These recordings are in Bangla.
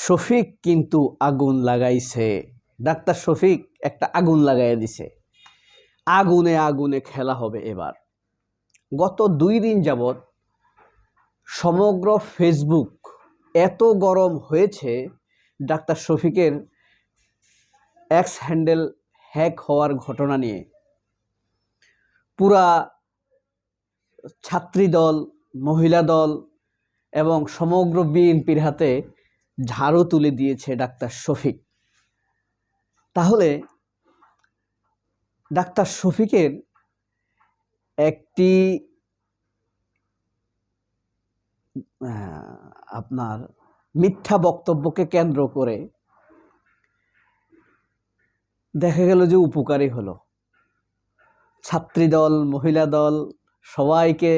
শফিক কিন্তু আগুন লাগাইছে। ডাক্তার শফিক একটা আগুন লাগাইয়া দিছে। আগুনে আগুনে খেলা হবে এবার। গত 2 দিন যাবৎ সমগ্র ফেসবুক এত গরম হয়েছে ডাক্তার শফিকের এক্স হ্যান্ডেল হ্যাক হওয়ার ঘটনা নিয়ে। পুরা ছাত্রী দল, মহিলা দল এবং সমগ্র বিএনপির হাতে ঝাড়ু তুলে দিয়েছে ডাক্তার শফিক। তাহলে ডাক্তার শফিকের একটি আপনার মিথ্যা বক্তব্যকে কেন্দ্র করে দেখা গেল যে উপকারী হলো। ছাত্রী দল, মহিলা দল সবাইকে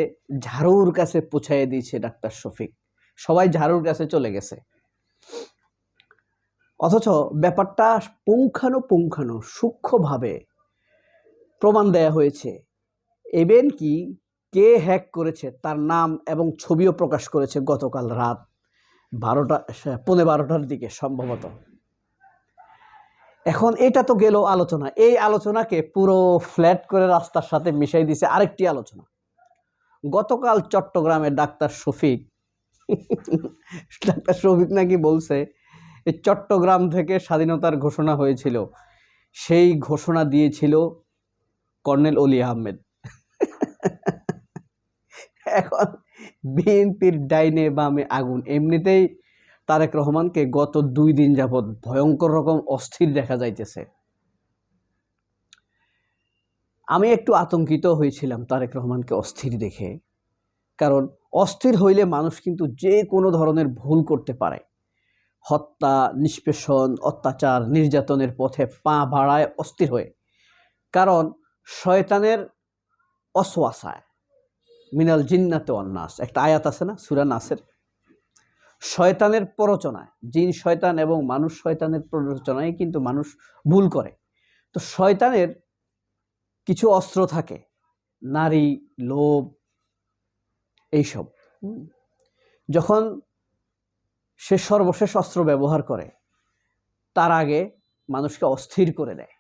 ঝাড়ুর কাছে পৌঁছায় দিয়েছে ডাক্তার শফিক। সবাই ঝাড়ুর কাছে চলে গেছে। অথচ ব্যাপারটা পুঙ্খানুপুঙ্খানু সূক্ষ্মভাবে প্রমাণ দেয়া হয়েছে। ইভেন কি কে হ্যাক করেছে তার নাম এবং ছবিও প্রকাশ করেছে গতকাল রাত 12টার দিকে সম্ভবত। এখন এটা তো গেল আলোচনা। এই আলোচনাকে পুরো ফ্ল্যাট করে রাস্তার সাথে মিশাই দিয়েছে আরেকটি আলোচনা। গতকাল চট্টগ্রামে ডাক্তার শফিক নাকি বলছে এই চট্টগ্রাম থেকে স্বাধীনতার ঘোষণা হয়েছিল, সেই ঘোষণা দিয়েছিল কর্নেল অলি আহমেদ। এখন বিএনপির ডাইনে বামে আগুন। এমনিতেই তারেক রহমানকে গত 2 দিন যাবৎ ভয়ঙ্কর রকম অস্থির দেখা যাইতেছে। আমি একটু আতঙ্কিত হয়েছিলাম তারেক রহমানকে অস্থির দেখে, কারণ অস্থির হইলে মানুষ কিন্তু যে কোনো ধরনের ভুল করতে পারে। হত্যা, নিষ্পেষণ, অত্যাচার, নির্যাতনের পথে পা বাড়ায় অস্থির হয়ে। কারণ শয়তানের অসওয়াসায় মিনাল জিন্নাতে ওয়ান্নাস একটা আয়াত আছে না সূরা নাসের। শয়তানের প্ররোচনায়, জিন শয়তান এবং মানুষ শয়তানের প্ররোচনায় কিন্তু মানুষ ভুল করে। তো শয়তানের কিছু অস্ত্র থাকে, নারী, লোভ, এইসব। যখন সে সর্বশেষ অস্ত্র ব্যবহার করে তার আগে মানুষকে অস্থির করে দেয়।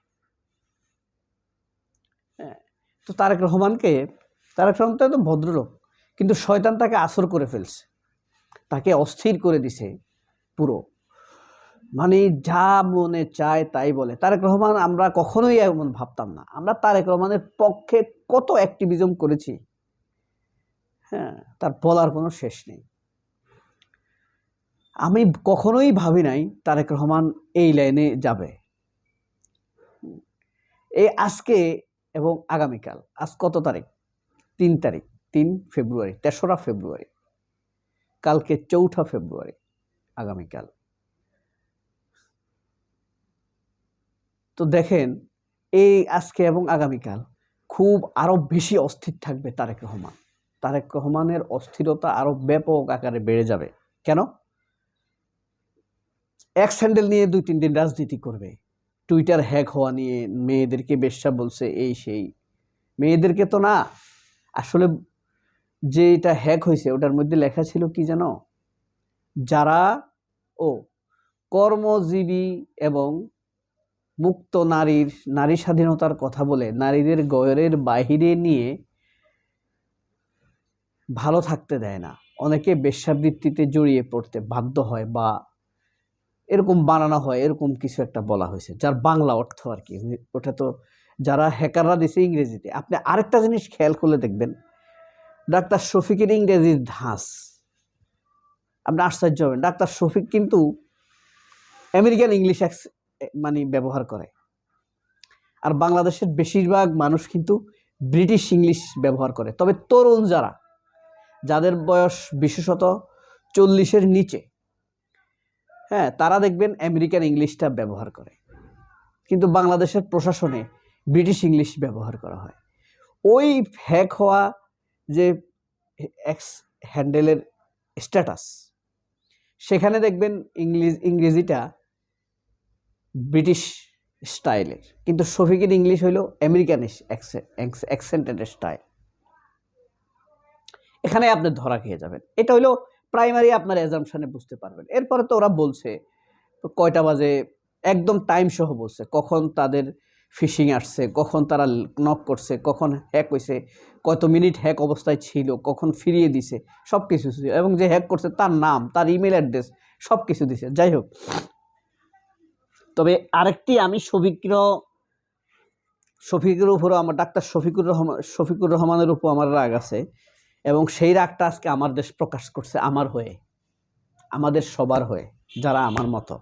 তো তারেক রহমান তো ভদ্রলোক, কিন্তু শয়তান তাকে আসর করে ফেলছে, তাকে অস্থির করে দিছে পুরো। মানে যা মনে চায় তাই বলে। তারেক রহমান আমরা কখনোই এমন ভাবতাম না। আমরা তারেক রহমানের পক্ষে কত অ্যাক্টিভিজম করেছি, তার বলার কোনো শেষ নেই। আমি কখনোই ভাবি নাই তারেক রহমান এই লাইনে যাবে। এই আজকে এবং আগামীকাল, আজ কত তারিখ? 3 তারিখ, 3 ফেব্রুয়ারি, 3রা ফেব্রুয়ারি, কালকে 4ঠা ফেব্রুয়ারি, আগামীকাল। তো দেখেন এই আজকে এবং আগামীকাল খুব আরো বেশি অস্থির থাকবে তারেক রহমান। তারেক রহমানের অস্থিরতা আরো ব্যাপক আকারে বেড়ে যাবে। কেন? এক্স হ্যান্ডেল নিয়ে 2-3 দিন রাজনীতি করবে। টুইটার হ্যাক হওয়া নিয়ে মেয়েদেরকে বেশ্যা বলছে, এই সেই। মেয়েদেরকে তো না, আসলে যে এটা হ্যাক হয়েছে ওটার মধ্যে লেখা ছিল কি জানো? যারা কর্মজীবী এবং মুক্ত নারী স্বাধীনতার কথা বলে নারীদের ঘরের বাহিরে নিয়ে ভালো থাকতে দেয় না, অনেকে বেশ্যাবৃত্তিতে জড়িয়ে পড়তে বাধ্য হয় বা এরকম বানানো হয়, এরকম কিছু একটা বলা হয়েছে, যার বাংলা অর্থ আর কি। ওটা তো যারা হ্যাকাররা দিছে ইংরেজিতে। আপনি আরেকটা জিনিস খেয়াল করলে দেখবেন ডাক্তার শফিকের ইংরেজির ধাঁচ, আপনি আশ্চর্য হবেন। ডাক্তার শফিক কিন্তু আমেরিকান ইংলিশ ব্যবহার করে, আর বাংলাদেশের বেশিরভাগ মানুষ কিন্তু ব্রিটিশ ইংলিশ ব্যবহার করে। তবে তরুণ যাদের বয়স বিশেষত 40-এর নিচে, তারা দেখবেন আমেরিকান ইংলিশটা ব্যবহার করে, কিন্তু বাংলাদেশের প্রশাসনে ব্রিটিশ ইংলিশ ব্যবহার করা হয়। ওই হ্যাক হওয়া যে এক্স হ্যান্ডেলের স্ট্যাটাস, সেখানে দেখবেন ইংরেজিটা ব্রিটিশ স্টাইলের, কিন্তু শফিকের ইংলিশ হইল আমেরিকান অ্যাকসেন্টেড স্টাইল। এখানে আপনি ধরা খেয়ে যাবেন। এটা হইলো প্রাইমারি আপনার অ্যাজাম্পশনে বুঝতে পারবেন। এরপরে তো ওরা বলছে কয়টা বাজে একদম টাইম সহ বলছে, কখন তাদের ফিশিং আসছে, কখন তারা নক করছে, কখন হ্যাক হয়েছে, কত মিনিট হ্যাক অবস্থায় ছিল, কখন ফিরিয়ে দিছে, সব কিছু ছিল। এবং যে হ্যাক করছে তার নাম, তার ইমেল অ্যাড্রেস সব কিছু দিছে। যাই হোক, তবে আরেকটি আমি শফিকের উপরও আমার ডাক্তার শফিকুর রহমানের উপর আমার রাগ আছে, এবং সেই রাগটা আজকে আমার দেশ প্রকাশ করছে আমার হয়ে, আমাদের সবার হয়ে, যারা আমার মতো।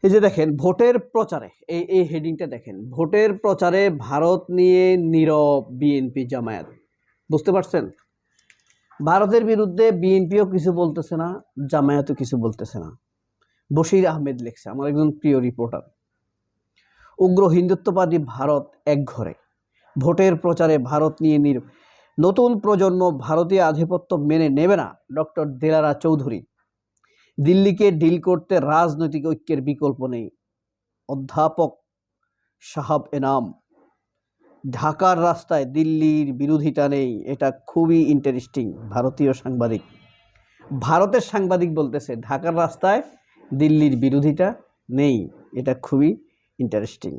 এই যে দেখেন ভোটের প্রচারে, এই হেডিংটা দেখেন, ভোটের প্রচারে ভারত নিয়ে নীরব বিএনপি জামায়াত। বুঝতে পারছেন? ভারতের বিরুদ্ধে বিএনপিও কিছু বলতেছে না, জামায়াতও কিছু বলতেছে না। বশির আহমেদ লিখছে, আমার একজন প্রিয় রিপোর্টার। উগ্র হিন্দুত্ববাদী ভারত একঘরে, ভোটের প্রচারে ভারত নিয়ে নীরব। নতুন প্রজন্ম ভারতীয় আধিপত্য মেনে নেবে না, ডক্টর দেলারা চৌধুরী। দিল্লিকে ডিল করতে রাজনৈতিক ঐক্যের বিকল্প নেই, অধ্যাপক সাহাব এনাম। ঢাকার রাস্তায় দিল্লির বিরোধিতা নেই, এটা খুবই ইন্টারেস্টিং। ভারতীয় সাংবাদিক, ভারতের সাংবাদিক বলতেছে ঢাকার রাস্তায় দিল্লির বিরোধিতা নেই, এটা খুবই ইন্টারেস্টিং।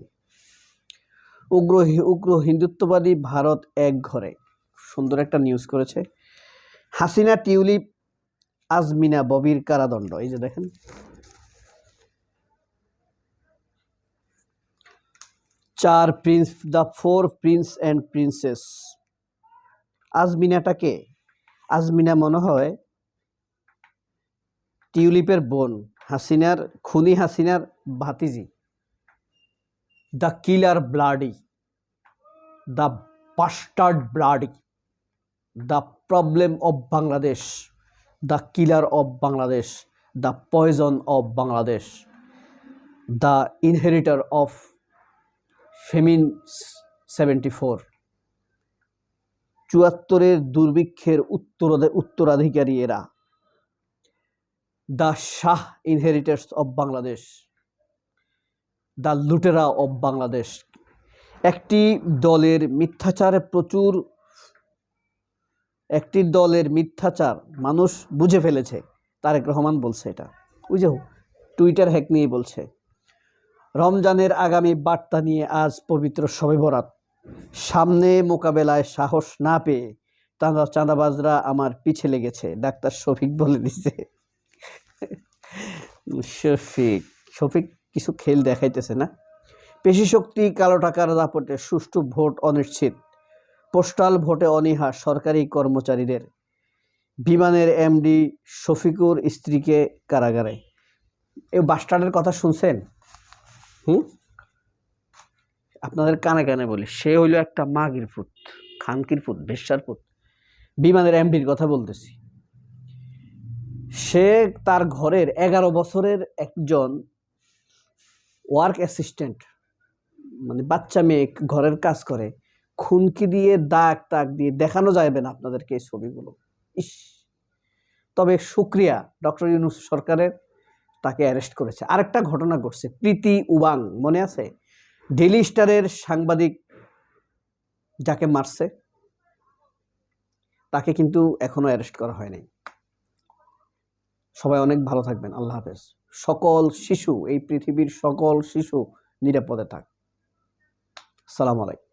উগ্র হিন্দুত্ববাদী ভারত এক ঘরে, সুন্দর একটা নিউজ করেছে। হাসিনা টিউলিপ, আজমিনা ববির কারাদণ্ড। এই যে দেখেন, the four prince and princess. আজমিনাটাকে, আজমিনা মনে হয় টিউলিপের বোন, খুনি হাসিনার ভাতিজি। The killer bloody, the bastard bloody, the problem of Bangladesh, the killer of Bangladesh, the poison of Bangladesh, the inheritor of famine 74, 74-এর দুর্ভিক্ষের উত্তরাধিকারী এরা, the Shah inheritors of Bangladesh, the লুটেরা অফ বাংলাদেশ। একটি দলের মিথ্যাচার মানুষ বুঝে ফেলেছে, তারেক রহমান বলছে এটা। ওই যে টুইটার হ্যাক নিয়ে বলছে, রমজানের আগামী বার্তা নিয়ে আজ পবিত্র শবে বরাত, সামনে মোকাবেলায় সাহস না পেয়ে চাঁদাবাজরা আমার পিছে লেগেছে, ডাক্তার শফিক বলে দিচ্ছে। শফিক কিছু খেল দেখাইতেছে না। পেশি শক্তি, কালো টাকার দাপটে সুষ্ঠু ভোট অনিশ্চিত, পোস্টাল ভোটে অনীহা সরকারি কর্মচারীদের, বিমানের এমডি শফিকুর স্ত্রীকে কারাগারে। এই বাস্টার্ডের কথা শুনছেন? আপনাদের কানে কানে বলি, সে হইল একটা মাগির পুত, খানকির পুত, বেশ্যার পুত। বিমানের এমডির কথা বলতেছি। সে তার ঘরের 11 বছরের একজন ওয়ার্ক অ্যাসিস্ট্যান্ট, মানে বাচ্চা মেয়ে ঘরের কাজ করে, খুনকি দিয়ে দাগ দিয়ে, দেখানো যাবে না আপনাদেরকে এই ছবিগুলো। ইস, তবে শুক্রিয়া ডক্টর ইউনূস সরকারের, তাকে অ্যারেস্ট করেছে। আরেকটা ঘটনা ঘটছে, প্রীতি উবাং মনে আছে? ডেইলি স্টারের সাংবাদিক যাকে মারছে, তাকে কিন্তু এখনো অ্যারেস্ট করা হয়নি। সবাই অনেক ভালো থাকবেন, আল্লাহ হাফেজ। সকল শিশু, এই পৃথিবীর সকল শিশু নিরাপদে থাক। আসসালামু আলাইকুম।